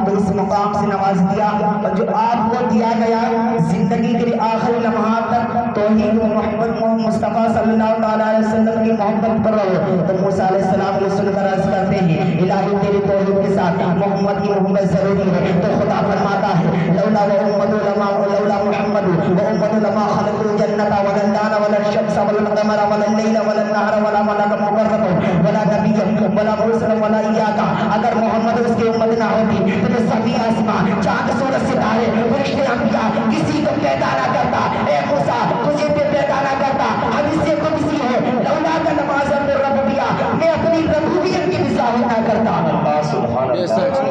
کو اس مقام سے نواز دیا، اور جو آپ کو دیا گیا زندگی کے آخری لمحات تک توحید و محمد مصطفیٰ صلی اللہ علیہ وسلم کی محبت پر رہو۔ تو موسیٰ علیہ السلام کو سن کر عرض کرتے ہیں الہی تیری توحید کے ساتھ محمد کی محبت ضروری ہے۔ تو خدا فرماتا ہے لولا محمد لما خلق الجنت ولا النار ولا الشمس ولا القمر ولا الليل ولا النهار ولا ملك مقرب ولا نبی ولا مرسل ولا ایاک، اگر محمد اس کی امت نہ ہوتی تو سبھی آسمان چاند سورج ستارے فرشتے انبیاء کسی کو پیدا نہ کرتا۔ اے موسیٰ تجھے بھی پیدا نہ کرتا۔ اب اس سے قدسی ہے لولا کا نماز ربوبیہ، میں اپنی ربوبیت کی وضاحت نہ کرتا۔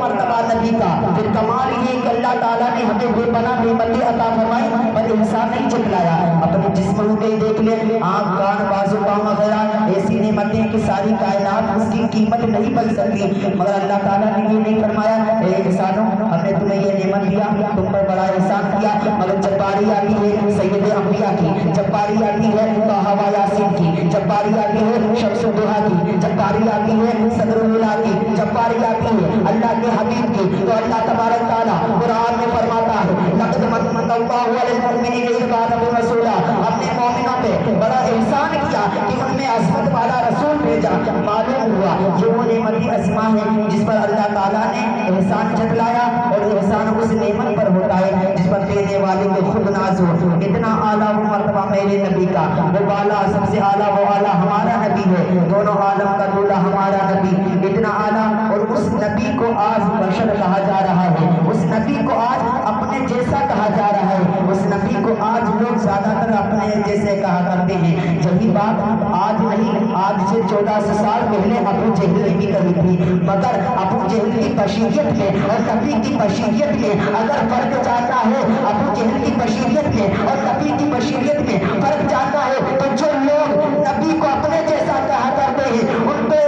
مرتبہ نبی کا پھر کمال یہ کہ اللہ تعالیٰ نے ہمیں بے پناہ نعمتیں عطا فرمائی پر انسان نہیں جھٹلایا۔ اپنے جسم کو دیکھ لے، آنکھ کان بازو پاؤں وغیرہ ایسی نعمتیں کہ ساری کائنات اس کی قیمت نہیں بن سکتی، مگر اللہ تعالیٰ نے یہ نہیں فرمایا اے انسانوں ہم نے تمہیں یہ نعمت دیا، تم پر بڑا احسان کیا۔ مگر جب باری آتی ہے سید انبیاء کی، جب باری آتی ہے طٰہٰ و یاسین کی، جب باری آتی ہے شمس الضحیٰ کی، جب باری آتی ہے صدر الاولیاء کی، جب باری آتی ہے اللہ کے حبیب کی، تو اللہ تبارک تعالیٰ قرآن میں فرماتا ہے لقد من اللہ علی المؤمنین اذ بعث رسولا، ہم نے مومنوں پہ بڑا احسان کیا کہ ان میں عظمت والا رسول بھیجا۔ معلوم ہوا یہ وہ نعمت عظیمہ ہے جس پر اللہ تعالیٰ نے احسان جتلایا، اور احسان اس نعمت پر ہوتا ہے جس پر دینے والے کو خود ناز ہو۔ اتنا اعلیٰ وہ مرتبہ میرے نبی کا، وہ بالا سب سے اعلیٰ وہ اعلیٰ ہمارا نبی ہے، دونوں عالم کا دولہ ہمارا نبی اتنا اعلیٰ، اور اس نبی کو آج بشر کہا جا رہا ہے، اس نبی کو آج اپنے جیسا کہا جا رہا ہے، اس نبی کو آج لوگ زیادہ تر اپنے جیسے کہا کرتے ہیں۔ یہی بات آج نہیں، آج سے 1400 سال پہلے ابو جہل نے بھی کہی تھی، مگر ابو جہل کی بشریت میں اور نبی کی بشریت میں اگر فرق جاننا ہے، ابو جہل کی بشریت میں اور نبی کی بشریت میں فرق جاننا ہے، تو جو لوگ نبی کو اپنے جیسا کہا کرتے ہیں ان کو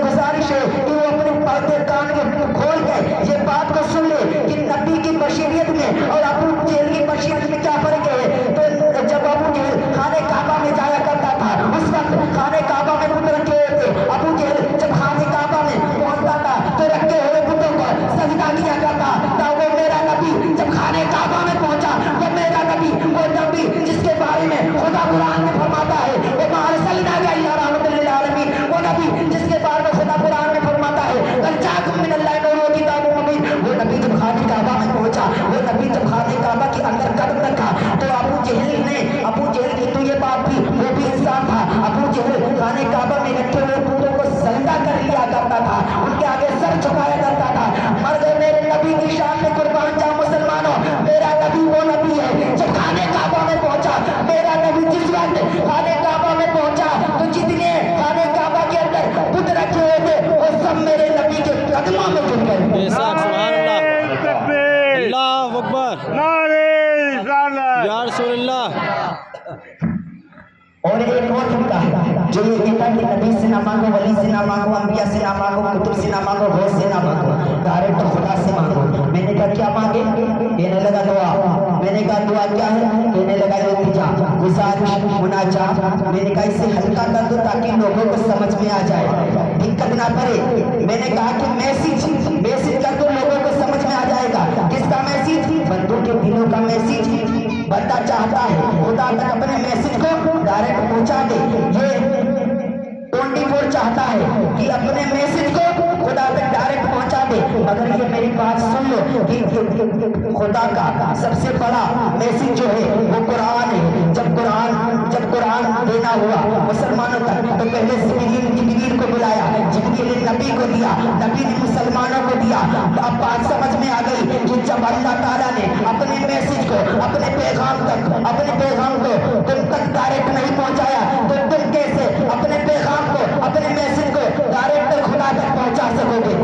گزارش ہے کہ وہ اپنے پردے کان کھول کے یہ بات کو سن لے کہ نبی کی بشریت میں اور ابو جہل کی بشریت میں کیا فرق ہے۔ تو جب ابو جہل خانہ کعبہ میں جایا کرتا تھا اس وقت خانہ کعبہ میں بت رکھے ہوئے تھے، ابو جہل جب خانہ کعبہ میں پہنچتا تھا تو رکھے ہوئے بتوں کو سجدہ کیا کرتا تھا۔ وہ میرا نبی جب خانہ کعبہ میں پہنچا، وہ میرا نبی، وہ نبی جس کے بارے میں خدا قرآن میں فرماتا ہے وما ارسلناک الا رحمۃ للعالمین، وہ نبی جس کے بارے میں خدا قرآن میں فرماتا ہے قد جاءکم من اللہ نور و کتاب مبین، وہ نبی جب خانہ کعبہ میں پہنچا، وہ نبی جب خانہ کعبہ کے اندر قدم رکھا تو ابو جہل کی تو یہ بات تھی، وہ بھی انسان تھا، ابو جہل خانہ کعبہ میں رکھے ہوئے بتوں کو سجدہ کر لیا کرتا تھا، ان کے آگے سر جھکایا کرتا تھا۔ مگر میرے نبی کی شان میں قربان جاؤ مسلمانوں، میرا نبی وہ نبی ہے جب خانہ کعبہ میں پہنچا، میرا نبی جس وقت خانہ کعبہ میں پہنچا تو جتنے خانہ کعبہ کے اندر بت رکھے ہوئے تھے وہ سب میرے نبی کے قدموں میں جھک گئے۔ اللہ اکبر، یا رسول اللہ۔ اور ایک اور طریقہ ہے جو یہ کہتا ہے کہ نبی سے نہ مانگو، ولی سے نہ مانگو، انبیاء سے نہ مانگو، کتب سے نہ مانگو، غوث سے نہ مانگو، ڈائریکٹ خدا سے مانگو۔ میں نے کہا کیا مانگے؟ کہنے لگا دعا۔ میں نے کہا دعا کیا ہے؟ کہنے لگا التجا، گزارش، مناجات۔ میں نے کہا اسے ہلکا کر دو تاکہ لوگوں کو سمجھ میں آ جائے، دقت نہ پڑے۔ میں نے کہا کہ میسج کر دو، لوگوں کو سمجھ میں آ جائے گا۔ کس کا میسج؟ بندوں کے دلوں کا میسج۔ بندہ چاہتا ہے خدا تک اپنے میسج کو ڈائریکٹ پہنچا دے، یہ 24 چاہتا ہے کہ اپنے میسج کو خدا تک ڈائریکٹ پہنچا دے۔ مگر یہ میری بات سن لو کہ خدا کا سب سے بڑا میسج جو ہے وہ قرآن ہے۔ جب قرآن دینا ہوا مسلمانوں تک تو پہلے جبریل کو بلایا، جبریل نے نبی کو دیا، نبی نے مسلمانوں کو دیا۔ اب بات سمجھ میں آ گئی کہ جب اللہ تعالیٰ نے اپنے میسج کو، اپنے پیغام کو تم تک ڈائریکٹ نہیں پہنچایا تو تم کیسے اپنے پیغام کو، اپنے میسج کو ڈائریکٹ خدا تک پہنچا سکو گے؟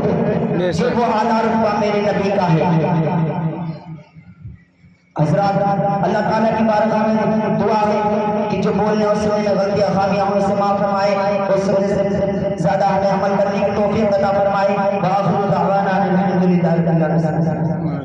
یہ وہ اعلیٰ رتبہ میرے نبی کا ہے۔ حضرات اللہ تعالیٰ کی بارگاہ میں دعا ہے کہ جو بولنے اور سننے میں غلطیاں خامیاں ہوں اسے معاف فرمائے، اور سننے سے زیادہ ہمیں عمل کرنے کی توفیق عطا فرمائے۔ وآخر دعوانا الحمدللہ رب العالمین۔